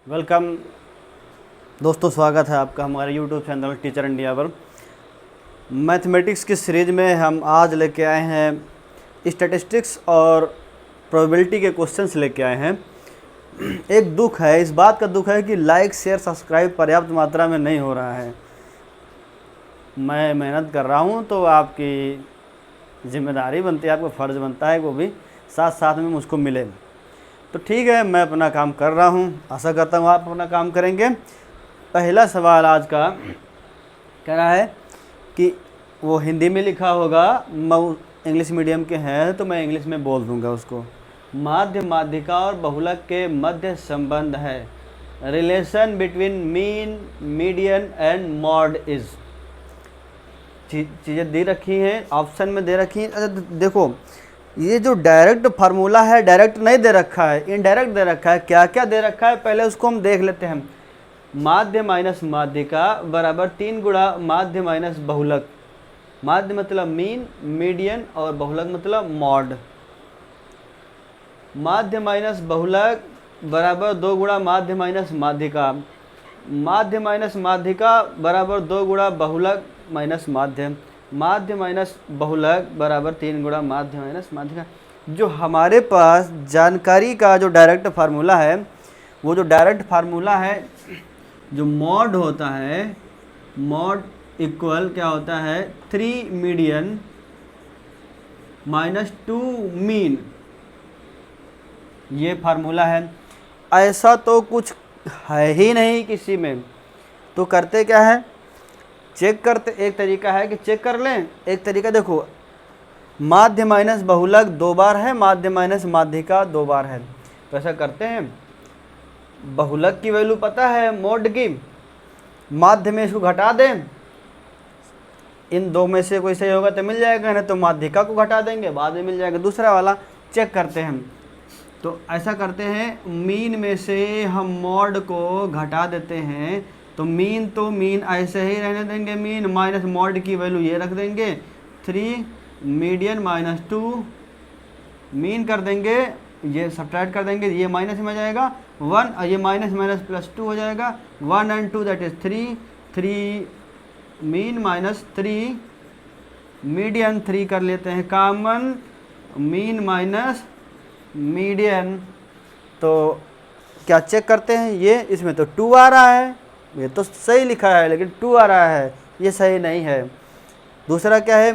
Welcome दोस्तों, स्वागत है आपका हमारे यूट्यूब चैनल टीचर इंडिया पर। मैथमेटिक्स की सीरीज़ में हम आज लेके आए हैं स्टैटिस्टिक्स और प्रोबेबिलिटी के क्वेश्चंस लेके आए हैं। एक दुख है, इस बात का दुख है कि लाइक शेयर सब्सक्राइब पर्याप्त मात्रा में नहीं हो रहा है। मैं मेहनत कर रहा हूँ तो आपकी जिम्मेदारी बनती है, आपका फ़र्ज़ बनता है वो भी साथ साथ में मुझको मिले। तो ठीक है, मैं अपना काम कर रहा हूँ, आशा करता हूँ आप अपना काम करेंगे। पहला सवाल आज का कह रहा है कि वो हिंदी में लिखा होगा, इंग्लिश मीडियम के हैं तो मैं इंग्लिश में बोल दूंगा उसको। माध्य माध्यिका और बहुलक के मध्य संबंध है। Relation between mean median and mod is. चीज़ें दे रखी हैं, ऑप्शन में दे रखी हैं। अच्छा देखो, ये जो डायरेक्ट फार्मूला है, डायरेक्ट नहीं दे रखा है, इनडायरेक्ट दे रखा है। क्या क्या दे रखा है पहले उसको हम देख लेते हैं। माध्य माइनस माध्यिका बराबर 3 गुणा माध्य माइनस बहुलक। माध्य मतलब मीन, मीडियन और बहुलक मतलब मॉड। माध्य माइनस बहुलक बराबर 2 गुणा माध्य माइनस माध्यिका। माध्य माइनस माध्यिका बराबर 2 गुणा बहुलक माइनस माध्य। माध्य माइनस बहुलक बराबर 3 गुणा माध्य माइनस माध्यिका। जो हमारे पास जानकारी का जो डायरेक्ट फार्मूला है, वो जो डायरेक्ट फार्मूला है, जो मॉड होता है, मॉड इक्वल क्या होता है 3 मीडियन माइनस 2 मीन। ये फार्मूला है। ऐसा तो कुछ है ही नहीं किसी में। तो करते क्या है, चेक करते। एक तरीका है कि चेक कर लें, एक तरीका देखो, माध्य माइनस बहुलक 2 बार है, माध्य माइनस माध्यिका 2 बार है। तो ऐसा करते हैं, बहुलक की वैल्यू पता है मोड की, माध्य में इसको घटा दें, इन दो में से कोई सही होगा तो मिल जाएगा, नहीं तो माध्यिका को घटा देंगे, बाद में मिल जाएगा दूसरा वाला। चेक करते हैं। तो ऐसा करते हैं, मीन में से हम मॉड को घटा देते हैं, तो मीन ऐसे ही रहने देंगे, मीन माइनस मॉड की वैल्यू ये रख देंगे 3 मीडियन माइनस 2 मीन कर देंगे, ये सब्ट्रैक्ट कर देंगे, ये माइनस में जाएगा 1 और ये माइनस माइनस प्लस 2 हो जाएगा। 1 and 2 that is 3 mean minus 3 median 3 कर लेते हैं कॉमन, मीन माइनस मीडियन। तो क्या चेक करते हैं, ये इसमें तो 2 आ रहा है, ये तो सही लिखा है लेकिन 2 आ रहा है, ये सही नहीं है। दूसरा क्या है,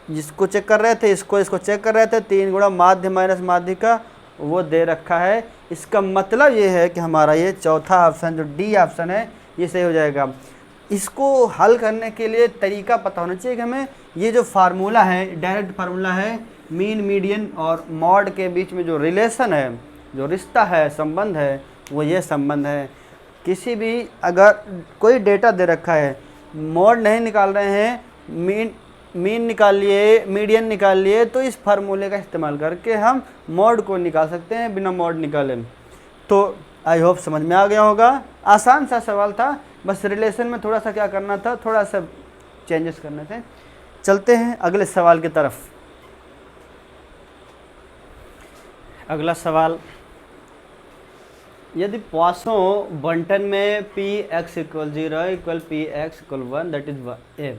जिसको चेक कर रहे थे इसको चेक कर रहे थे, 3 गुणा माध्य माइनस माध्यिका वो दे रखा है। इसका मतलब ये है कि हमारा ये चौथा ऑप्शन जो डी ऑप्शन है ये सही हो जाएगा। इसको हल करने के लिए तरीका पता होना चाहिए कि हमें ये जो फार्मूला है, डायरेक्ट फार्मूला है, मीन मीडियन और मॉड के बीच में जो रिलेशन है, जो रिश्ता है, संबंध है, वो ये संबंध है। किसी भी अगर कोई डेटा दे रखा है, मॉड नहीं निकाल रहे हैं, मीन निकाल लिए, मीडियन निकाल लिए, तो इस फार्मूले का इस्तेमाल करके हम मॉड को निकाल सकते हैं बिना मॉड निकाले। तो आई होप समझ में आ गया होगा। आसान सा सवाल था, बस रिलेशन में थोड़ा सा क्या करना था, थोड़ा सा चेंजेस करने थे। चलते हैं अगले सवाल की तरफ। अगला सवाल, यदि पॉइसन बंटन में P x equal 0 equal P x equal 1 that is a.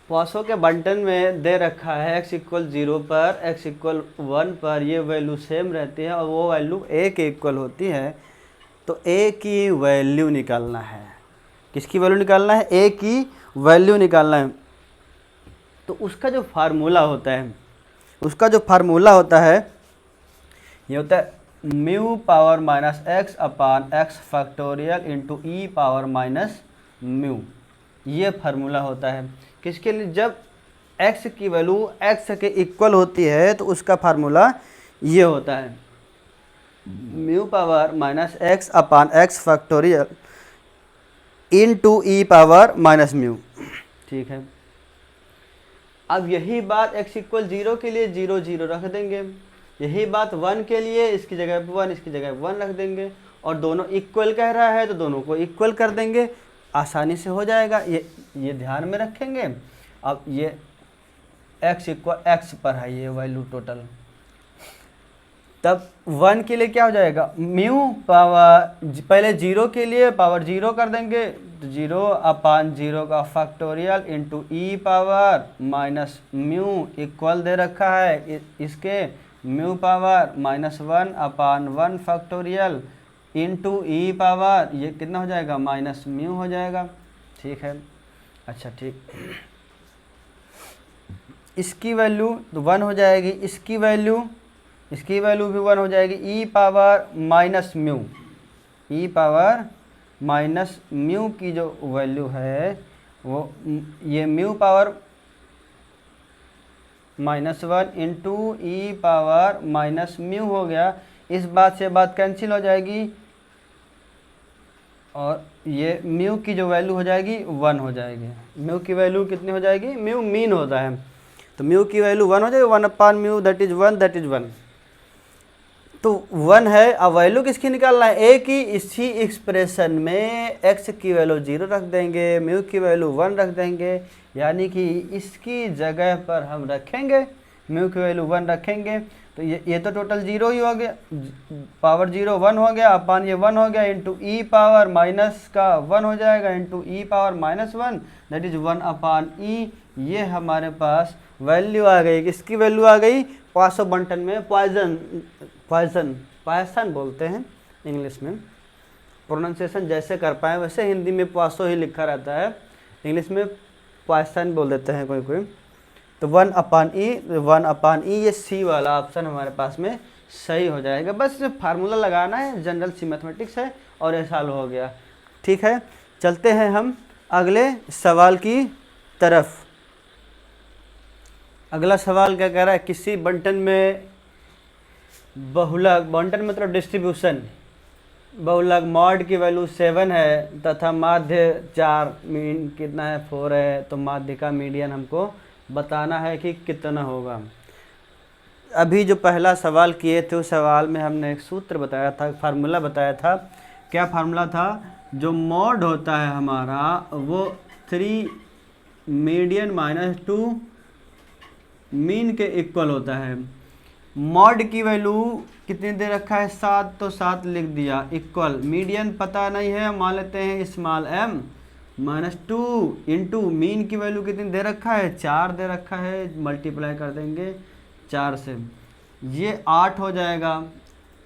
Poisson के बंटन में दे रखा है x इक्वल 0 पर, x इक्वल 1 पर ये वैल्यू सेम रहती है और वो वैल्यू a के इक्वल होती है। तो a की वैल्यू निकालना है। किसकी वैल्यू निकालना है, a की वैल्यू निकालना है। तो उसका जो फार्मूला होता है, ये होता है म्यू पावर माइनस एक्स अपान एक्स फैक्टोरियल इंटू ई पावर माइनस म्यू। ये फार्मूला होता है किसके लिए, जब x की वैल्यू x के इक्वल होती है तो उसका फार्मूला ये होता है म्यू पावर माइनस एक्स अपान एक्स फैक्टोरियल इंटू ई पावर माइनस म्यू। ठीक है, अब यही बात x इक्वल 0 के लिए 0 0 रख देंगे, यही बात 1 के लिए इसकी जगह 1 इसकी जगह 1 रख देंगे, और दोनों इक्वल कह रहा है तो दोनों को इक्वल कर देंगे, आसानी से हो जाएगा। ये ध्यान में रखेंगे। अब ये x इक्वल x पर है ये वैल्यू टोटल, तब 1 के लिए क्या हो जाएगा, म्यू पावर, पहले 0 के लिए पावर 0 कर देंगे, तो 0/0 का फैक्टोरियल इंटू ई पावर माइनस म्यू इक्वल दे रखा है इसके म्यू पावर -1/1 फैक्टोरियल इंटू ई पावर, ये कितना हो जाएगा, माइनस म्यू हो जाएगा। ठीक है, अच्छा ठीक, इसकी वैल्यू तो 1 हो जाएगी, इसकी वैल्यू भी 1 हो जाएगी, ई पावर माइनस म्यू, ई पावर माइनस म्यू की जो वैल्यू है वो ये म्यू पावर -1 इंटू ई पावर माइनस म्यू हो गया। इस बात से बात कैंसिल हो जाएगी और ये म्यू की जो वैल्यू हो जाएगी 1 हो जाएगी। म्यू की वैल्यू कितनी हो जाएगी, म्यू मीन होता है, तो म्यू की वैल्यू 1 हो जाएगी, 1/म्यू दैट इज 1 तो 1 है। अब वैल्यू किसकी निकालना है, ए की। इसी एक्सप्रेशन में एक्स की वैल्यू 0 रख देंगे, म्यू की वैल्यू 1 रख देंगे, यानी कि इसकी जगह पर हम रखेंगे म्यू की वैल्यू 1 रखेंगे, तो ये तो टोटल 0 ही हो गया, पावर 0 1 हो गया, अपान ये 1 हो गया, इंटू ई पावर माइनस का 1 हो जाएगा, into E power -1 that is 1/e। ये हमारे पास वैल्यू आ गई, किसकी वैल्यू आ गई, पासो बंटन में पॉइसन बोलते हैं इंग्लिश में, प्रोनाउंसिएशन जैसे कर पाए वैसे, हिंदी में पासो ही लिखा रहता है, इंग्लिश में पॉइसन बोल देते हैं कोई। तो 1/e, ये सी वाला ऑप्शन हमारे पास में सही हो जाएगा। बस फार्मूला लगाना है, जनरल सी मैथमेटिक्स है और ये सॉल्व हो गया। ठीक है, चलते हैं हम अगले सवाल की तरफ। अगला सवाल क्या कह रहा है, किसी बंटन में बहुलक, बंटन मतलब डिस्ट्रीब्यूशन, बहुलक मॉड की वैल्यू 7 है तथा माध्य 4, मीन कितना है 4 है, तो माध्य का मीडियन हमको बताना है कि कितना होगा। अभी जो पहला सवाल किए थे उस सवाल में हमने एक सूत्र बताया था, फार्मूला बताया था। क्या फार्मूला था, जो मॉड होता है हमारा वो 3 मीडियन -2 मीन के इक्वल होता है। मॉड की वैल्यू कितनी दे रखा है, 7, तो 7 लिख दिया, इक्वल मीडियन पता नहीं है, मान लेते हैं स्मॉल m -2 इंटू मीन की वैल्यू कितनी दे रखा है, 4 दे रखा है, मल्टीप्लाई कर देंगे 4 से, ये 8 हो जाएगा,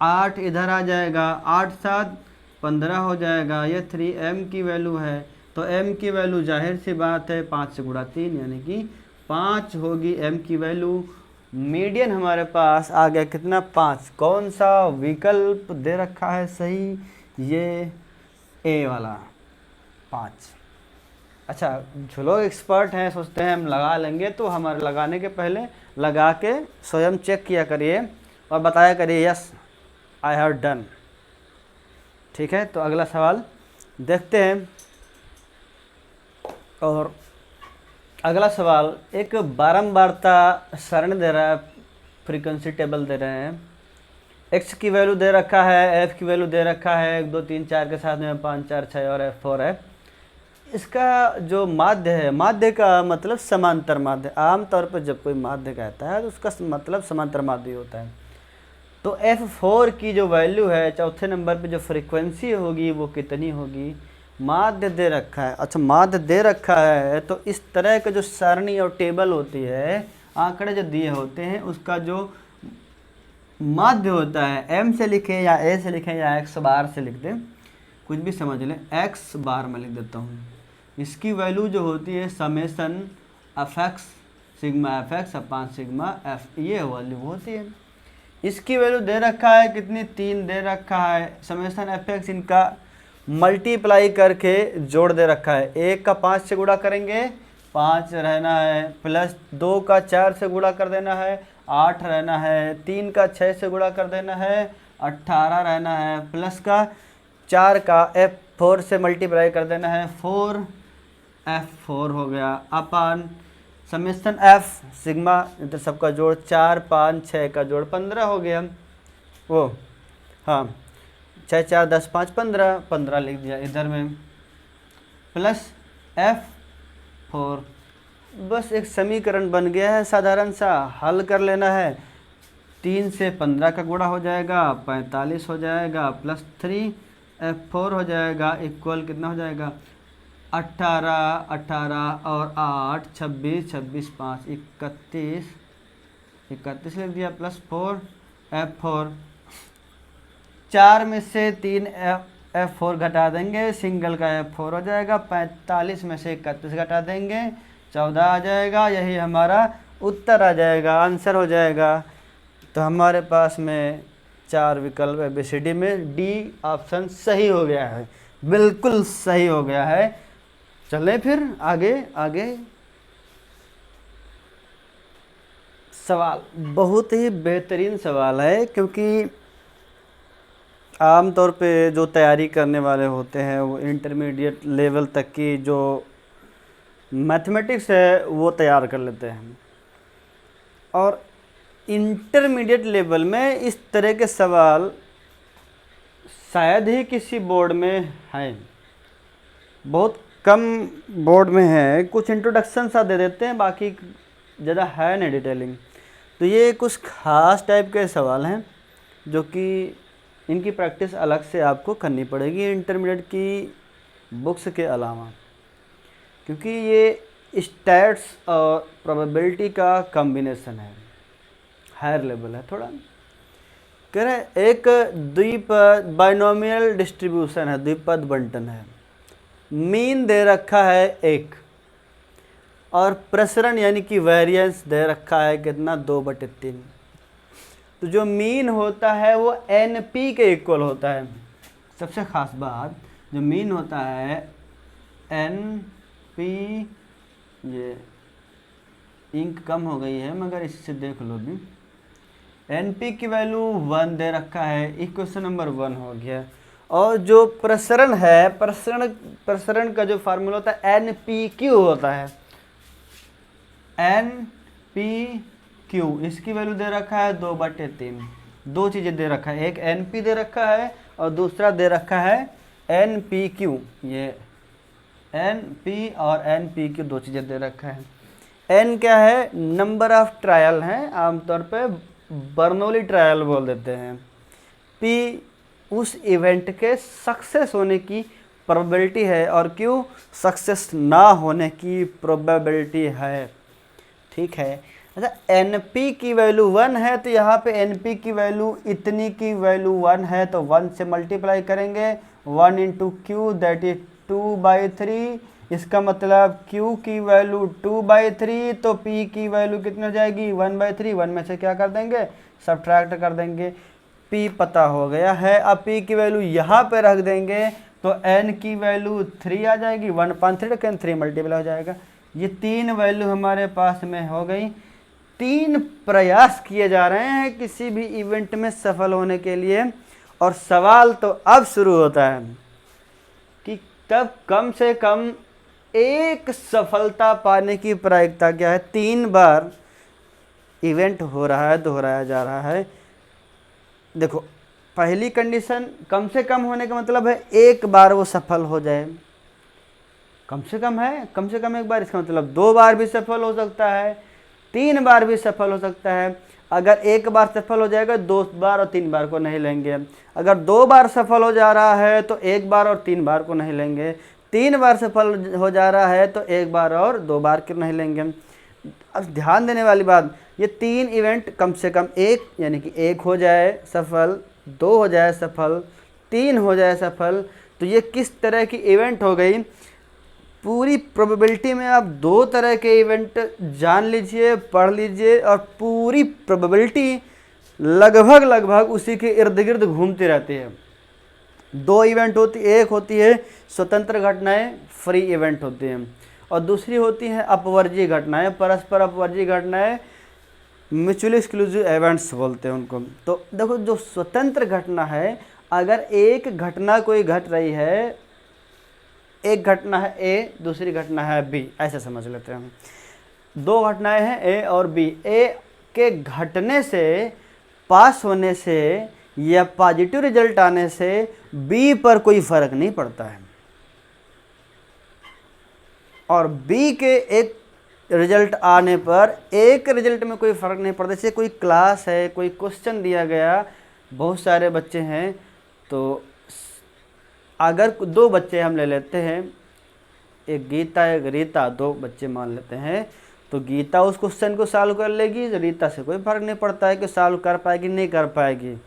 8 इधर आ जाएगा, 8 7 15 हो जाएगा, ये 3m की वैल्यू है, तो m की वैल्यू जाहिर सी बात है 5 से गुणा 3 यानी कि 5 होगी m की वैल्यू। मीडियन हमारे पास आ गया कितना, 5। कौन सा विकल्प दे रखा है सही, ये ए वाला 5। अच्छा, जो लोग एक्सपर्ट हैं सोचते हैं हम लगा लेंगे, तो हमारे लगाने के पहले लगा के स्वयं चेक किया करिए और बताया करिए यस आई हैव डन। ठीक है, तो अगला सवाल देखते हैं। और अगला सवाल एक बारंबारता सरणी दे रहा है, फ्रीक्वेंसी टेबल दे रहे हैं, एक्स की वैल्यू दे रखा है, एफ की वैल्यू दे रखा है 1 2 3 4 के साथ में 5 4 6 और F4 है। इसका जो माध्य है, माध्य का मतलब समांतर माध्य, आमतौर पर जब कोई माध्य कहता है तो उसका मतलब समांतर माध्य होता है। तो F4 की जो वैल्यू है, चौथे नंबर पे जो फ्रीक्वेंसी होगी वो कितनी होगी, माध्य दे रखा है। अच्छा, माध्य दे रखा है तो इस तरह के जो सरणी और टेबल होती है, आंकड़े जो दिए होते हैं, उसका जो माध्य होता है, m से लिखें या a से लिखें या x बार से लिख दें, कुछ भी समझ लें, x बार में लिख देता हूँ। इसकी वैल्यू जो होती है समेसन fx सिग्मा fx अपान सिग्मा f, ये वैल्यू होती है। इसकी वैल्यू दे रखा है कितनी, 3 दे रखा है, समेसन fx इनका मल्टीप्लाई करके जोड़ दे रखा है। 1 का 5 से गुणा करेंगे 5 रहना है, प्लस 2 का 4 से गुणा कर देना है 8 रहना है, 3 का 6 से गुणा कर देना है 18 रहना है, प्लस का 4 का F4 से मल्टीप्लाई कर देना है 4 F4 हो गया, अपान समेसन F सिग्मा इधर सबका जोड़ 4 5 6 का जोड़ 15 हो गया। वो हाँ 6 4 10 5 15, 15 लिख दिया इधर में, प्लस F4। बस एक समीकरण बन गया है, साधारण सा हल कर लेना है। 3 से 15 का गुणा हो जाएगा 45 हो जाएगा, प्लस 3 F4 हो जाएगा, इक्वल कितना हो जाएगा 18, 18 और 8 26, 26 5 31, 31 लिख दिया, प्लस 4 F4। 4 में से 3 F4 घटा देंगे, सिंगल का F4 हो जाएगा। 45 में से 31 घटा देंगे, 14 आ जाएगा। यही हमारा उत्तर आ जाएगा, आंसर हो जाएगा। तो हमारे पास में 4 विकल्प ABCD में डी ऑप्शन सही हो गया है, बिल्कुल सही हो गया है। चलें फिर आगे। आगे सवाल बहुत ही बेहतरीन सवाल है, क्योंकि आमतौर पे जो तैयारी करने वाले होते हैं वो इंटरमीडिएट लेवल तक की जो मैथमेटिक्स है वो तैयार कर लेते हैं, और इंटरमीडिएट लेवल में इस तरह के सवाल शायद ही किसी बोर्ड में हैं, बहुत कम बोर्ड में है। कुछ इंट्रोडक्शन सा दे देते हैं, बाकी ज़्यादा है नहीं डिटेलिंग। तो ये कुछ खास टाइप के सवाल हैं जो कि इनकी प्रैक्टिस अलग से आपको करनी पड़ेगी इंटरमीडिएट की बुक्स के अलावा, क्योंकि ये स्टैट्स और प्रोबेबिलिटी का कॉम्बिनेशन है, हायर लेवल है थोड़ा। कह रहे एक द्विपद बाइनोमियल डिस्ट्रीब्यूशन है, द्विपद बंटन है, मीन दे रखा है 1 और प्रसरण यानी कि वेरिएंस दे रखा है कितना 2/3। तो जो मीन होता है वो NP के इक्वल होता है। सबसे ख़ास बात, जो मीन होता है NP, ये इंक कम हो गई है मगर इससे देख लो भी, NP की वैल्यू 1 दे रखा है, इक्वेशन नंबर 1 हो गया। और जो प्रसरण है, प्रसरण का जो फार्मूला होता है NPQ होता है, NPQ, इसकी वैल्यू दे रखा है 2/3। दो चीज़ें दे रखा है, एक NP दे रखा है और दूसरा दे रखा है NPQ। ये NP और NPQ दो चीज़ें दे रखा है। N क्या है, नंबर ऑफ ट्रायल है, आमतौर पे बर्नौली ट्रायल बोल देते हैं। P उस इवेंट के सक्सेस होने की प्रोबेबिलिटी है, और Q सक्सेस ना होने की प्रोबेबिलिटी है। ठीक है। अच्छा, NP की वैल्यू 1 है तो यहाँ पे NP की वैल्यू इतनी की वैल्यू 1 है तो 1 से मल्टीप्लाई करेंगे, 1 × Q दैट इज 2/3। इसका मतलब Q की वैल्यू 2/3, तो P की वैल्यू कितनी हो जाएगी 1/3। 1 में से क्या कर देंगे, सब्ट्रैक्ट कर देंगे। P पता हो गया है। अब P की वैल्यू यहाँ पे रख देंगे तो N की वैल्यू 3 आ जाएगी, 1/3 रखें 3 मल्टीप्लाई हो जाएगा। ये 3 वैल्यू हमारे पास में हो गई। 3 प्रयास किए जा रहे हैं किसी भी इवेंट में सफल होने के लिए, और सवाल तो अब शुरू होता है कि तब कम से कम एक सफलता पाने की प्रायिकता क्या है। 3 बार इवेंट हो रहा है, दोहराया जा रहा है। देखो, पहली कंडीशन कम से कम होने का मतलब है एक बार वो सफल हो जाए, कम से कम है, कम से कम एक बार। इसका मतलब 2 बार भी सफल हो सकता है, 3 बार भी सफल हो सकता है। अगर एक बार सफल हो जाएगा 2 बार और 3 बार को नहीं लेंगे। अगर 2 बार सफल हो जा रहा है तो 1 बार और 3 बार को नहीं लेंगे। 3 बार सफल हो जा रहा है तो 1 बार और 2 बार को नहीं लेंगे। अब ध्यान देने वाली बात, ये 3 इवेंट कम से कम एक, यानी कि 1 हो जाए सफल, 2 हो जाए सफल, 3 हो जाए सफल। तो ये किस तरह की इवेंट हो गई। पूरी प्रोबेबिलिटी में आप 2 तरह के इवेंट जान लीजिए, पढ़ लीजिए, और पूरी प्रोबेबिलिटी लगभग उसी के इर्द गिर्द घूमती रहती है। 2 इवेंट होती, एक होती है स्वतंत्र घटनाएं, फ्री इवेंट होती हैं, और दूसरी होती हैं अपवर्जीय घटनाएं, परस्पर अपवर्जीय घटनाएं, म्यूचुअली एक्सक्लूसिव इवेंट्स बोलते हैं उनको। तो देखो, जो स्वतंत्र घटना है, अगर एक घटना कोई घट रही है, एक घटना है A, दूसरी घटना है B, ऐसे समझ लेते हैं हम। 2 घटनाएं हैं A और B। A के घटने से, पास होने से या पॉजिटिव रिजल्ट आने से B पर कोई फर्क नहीं पड़ता है, और B के एक रिजल्ट आने पर एक रिजल्ट में कोई फ़र्क नहीं पड़ता। जैसे कोई क्लास है, कोई क्वेश्चन दिया गया, बहुत सारे बच्चे हैं, तो अगर 2 बच्चे हम ले लेते हैं, एक गीता एक रीता, 2 बच्चे मान लेते हैं, तो गीता उस क्वेश्चन को सॉल्व कर लेगी, रीता से कोई फ़र्क नहीं पड़ता है कि सॉल्व कर पाएगी नहीं कर पाएगी।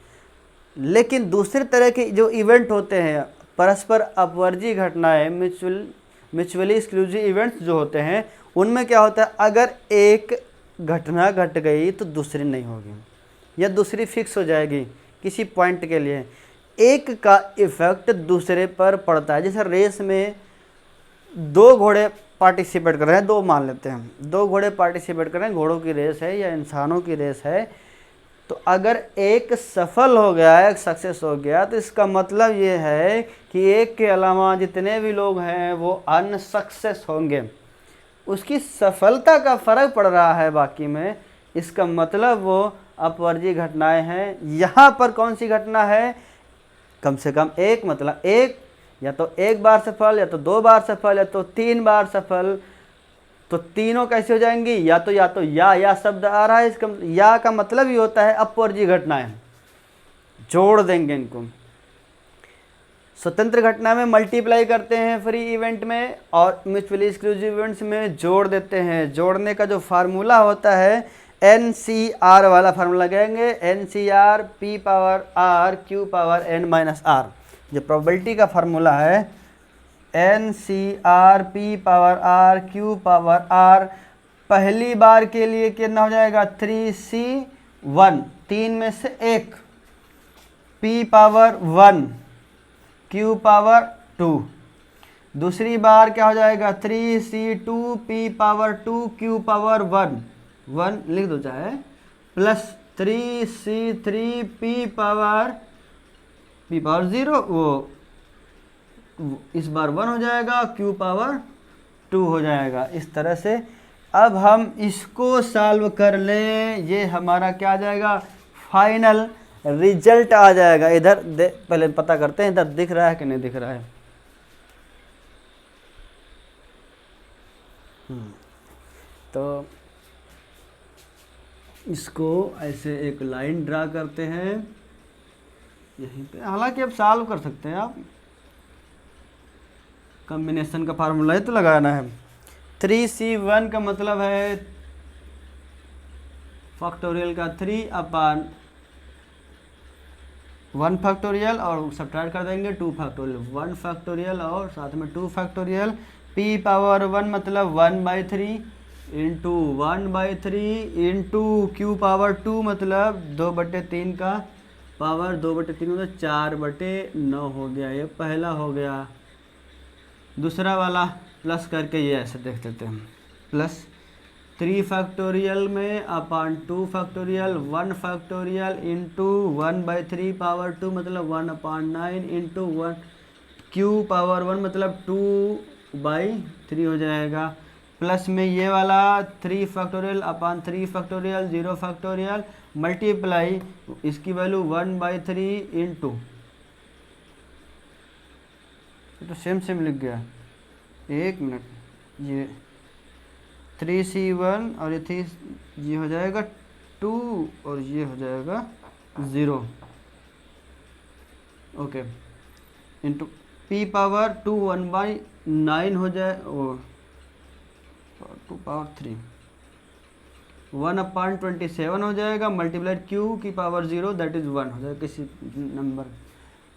लेकिन दूसरे तरह के जो इवेंट होते हैं, परस्पर अपवर्जी घटनाएं, म्यूचुअली एक्सक्लूसिव इवेंट्स जो होते हैं, उनमें क्या होता है, अगर एक घटना घट गई तो दूसरी नहीं होगी या दूसरी फिक्स हो जाएगी किसी पॉइंट के लिए। एक का इफेक्ट दूसरे पर पड़ता है। जैसे रेस में 2 घोड़े पार्टिसिपेट कर रहे हैं, 2 मान लेते हैं, 2 घोड़े पार्टिसिपेट कर रहे हैं, घोड़ों की रेस है या इंसानों की रेस है, तो अगर एक सफल हो गया, एक सक्सेस हो गया, तो इसका मतलब ये है कि एक के अलावा जितने भी लोग हैं वो अनसक्सेस होंगे। उसकी सफलता का फ़र्क पड़ रहा है बाकी में, इसका मतलब वो अपवर्जी घटनाएं हैं। यहाँ पर कौन सी घटना है, कम से कम एक, मतलब एक, या तो 1 बार सफल, या तो 2 बार सफल, या तो 3 बार सफल। तो तीनों कैसे हो जाएंगी, या तो या शब्द आ रहा है, इसका या का मतलब ही होता है अपवर्जी घटनाएं, जोड़ देंगे इनको। स्वतंत्र घटना में मल्टीप्लाई करते हैं फ्री इवेंट में, और म्यूचुअली एक्सक्लूसिव इवेंट्स में जोड़ देते हैं। जोड़ने का जो फार्मूला होता है NCR वाला फार्मूला लगाएंगे, NCR P power R Q power N minus R। जो प्रोबेबिलिटी का फार्मूला है NCR P power R Q power R, पहली बार के लिए कितना हो जाएगा 3C1, 3 में से 1, P पावर 1 Q पावर 2। दूसरी बार क्या हो जाएगा 3C2 P power 2 Q power 1 लिख दो चाहे, प्लस 3C3 P पावर 0, वो इस बार 1 हो जाएगा, Q पावर 2 हो जाएगा। इस तरह से अब हम इसको सॉल्व कर लें, ये हमारा क्या आ जाएगा, फाइनल रिजल्ट आ जाएगा। इधर पहले पता करते हैं इधर दिख रहा है कि नहीं दिख रहा है। तो इसको ऐसे एक लाइन ड्रा करते हैं यहीं पे, हालांकि अब सॉल्व कर सकते हैं आप, कॉम्बिनेशन का फार्मूला है तो लगाना है। 3C1 का मतलब है फैक्टोरियल का 3 अपान 1 फैक्टोरियल, और सब्ट्रैक्ट कर देंगे 2 फैक्टोरियल, 1 फैक्टोरियल और साथ में 2 फैक्टोरियल। P पावर 1 मतलब 1/3 इंटू 1/3 इंटू Q पावर 2 मतलब 2/3 का पावर 2/3 मतलब 4/9 हो गया। ये पहला हो गया। दूसरा वाला प्लस करके ये ऐसे देख लेते हैं, प्लस 3 फैक्टोरियल में अपान 2 फैक्टोरियल 1 फैक्टोरियल इंटू 1/3 पावर 2 मतलब 1/9 इंटू 1 Q पावर 1 मतलब 2/3 हो जाएगा। प्लस में ये वाला 3 फैक्टोरियल अपान 3 फैक्टोरियल 0 फैक्टोरियल मल्टीप्लाई इसकी वैल्यू 1/3 इंटू, तो सेम लिख गया, 1 मिनट, ये 3C1 और ये हो जाएगा 2 और ये हो जाएगा 0, ओके, इंटू P पावर 2 1/9 हो जाए, और 2 पावर 3 1/27 हो जाएगा, मल्टीप्लाइड Q की पावर 0 दैट इज 1 हो जाएगा किसी नंबर।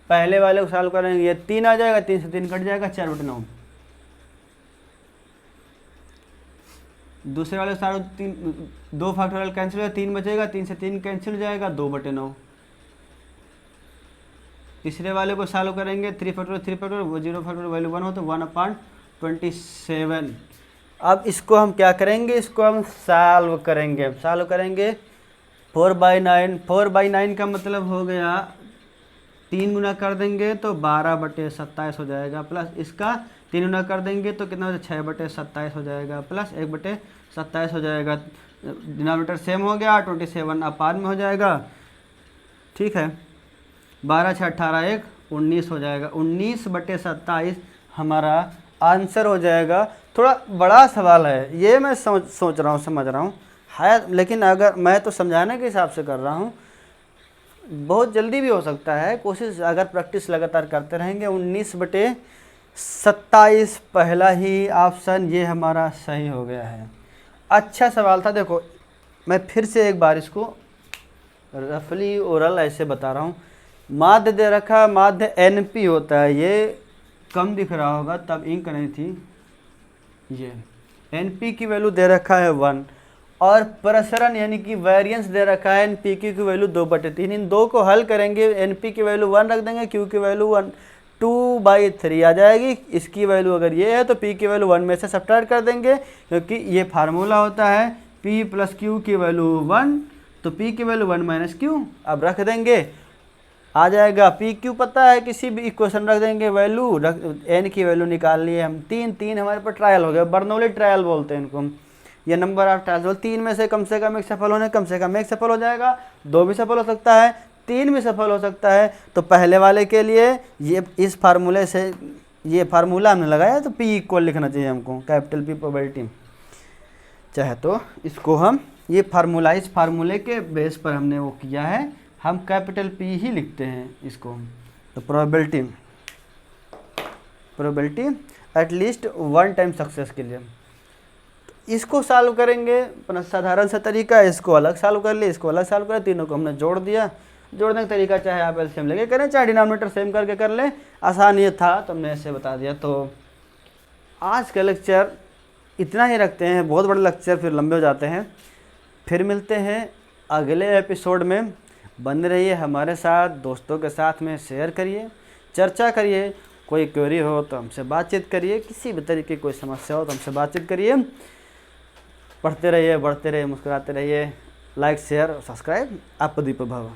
पहले वाले को सॉल्व करेंगे, ये 3 आ जाएगा, 3 से 3 कट जाएगा, 4/9। दूसरे वाले सारे 2 फैक्टोरियल कैंसिल हो जाएगा, 3 बचेगा, 3 से 3 कैंसिल हो जाएगा, 2/9। तीसरे वाले को सॉल्व करेंगे, 3 फैक्टोरियल वो 0 फैक्टोरियल वैल्यू 1 हो तो 1/27। अब इसको हम क्या करेंगे, इसको हम सॉल्व करेंगे 4/9 का मतलब हो गया 3 गुना कर देंगे तो 12/27 हो जाएगा, प्लस इसका 3 गुना कर देंगे तो कितना हो जाएगा 6/27 हो जाएगा, प्लस 1/27 हो जाएगा। डिनोमिनेटर सेम हो गया, 27 अपान में हो जाएगा, ठीक है। 12 6 18 1 19 हो जाएगा, 19/27 हमारा आंसर हो जाएगा। थोड़ा बड़ा सवाल है ये, मैं सोच रहा हूँ, समझ रहा हूँ है, लेकिन अगर मैं तो समझाने के हिसाब से कर रहा हूँ, बहुत जल्दी भी हो सकता है। कोशिश अगर प्रैक्टिस लगातार करते रहेंगे। 19/27 पहला ही ऑप्शन ये हमारा सही हो गया है। अच्छा सवाल था। देखो मैं फिर से एक बार इसको रफली ओरल ऐसे बता रहा हूँ। माध्य दे रखा, माध्य NP होता है, ये कम दिख रहा होगा तब इंक नहीं थी। ये NP की वैल्यू दे रखा है 1 और प्रसरण यानी कि वेरिएंस दे रखा है NPQ की वैल्यू 2/3। इन दो को हल करेंगे, NP की वैल्यू 1 रख देंगे, Q की वैल्यू 2/3 आ जाएगी। इसकी वैल्यू अगर ये है तो P की वैल्यू 1 में से सब्ट्रैक्ट कर देंगे, क्योंकि ये फार्मूला होता है P + Q की वैल्यू 1, तो P की वैल्यू 1 - Q। अब रख देंगे, आ जाएगा PQ पता है, किसी भी इक्वेशन रख देंगे, वैल्यू N की वैल्यू निकाल लिए हम। 3 हमारे पर ट्रायल हो गया, बर्नौली ट्रायल बोलते हैं इनको हम। ये नंबर ऑफ ट्रायल्स, 3 में से कम एक सफल होने, कम से कम एक सफल हो जाएगा, 2 भी सफल हो सकता है, 3 भी सफल हो सकता है। तो पहले वाले के लिए ये इस फार्मूले से, ये फार्मूला हमने लगाया तो P = लिखना चाहिए हमको, कैपिटल P प्रोबेबिलिटी। चाहे तो इसको हम ये फार्मूला, इस फार्मूले के बेस पर हमने वो किया है, हम कैपिटल P ही लिखते हैं इसको। तो प्रोबेबिलिटी एटलीस्ट 1 टाइम सक्सेस के लिए। इसको सॉल्व करेंगे अपना साधारण सा तरीका, इसको अलग सॉल्व कर लिए, इसको अलग सॉल्व कर, तीनों को हमने जोड़ दिया। जोड़ने का तरीका चाहे आप एलसीएम लेके करें, चाहे डिनोमिनेटर सेम करके कर लें, आसान ये था तो हमने ऐसे बता दिया। तो आज का लेक्चर इतना ही रखते हैं, बहुत बड़े लेक्चर फिर लंबे हो जाते हैं। फिर मिलते हैं अगले एपिसोड में। बने रहिए हमारे साथ, दोस्तों के साथ में शेयर करिए, चर्चा करिए। कोई क्वेरी हो तो हमसे बातचीत करिए, किसी भी तरीके की कोई समस्या हो तो हमसे बातचीत करिए। पढ़ते रहिए, बढ़ते रहिए, मुस्कुराते रहिए। Like, share, subscribe. आप दीपक भव।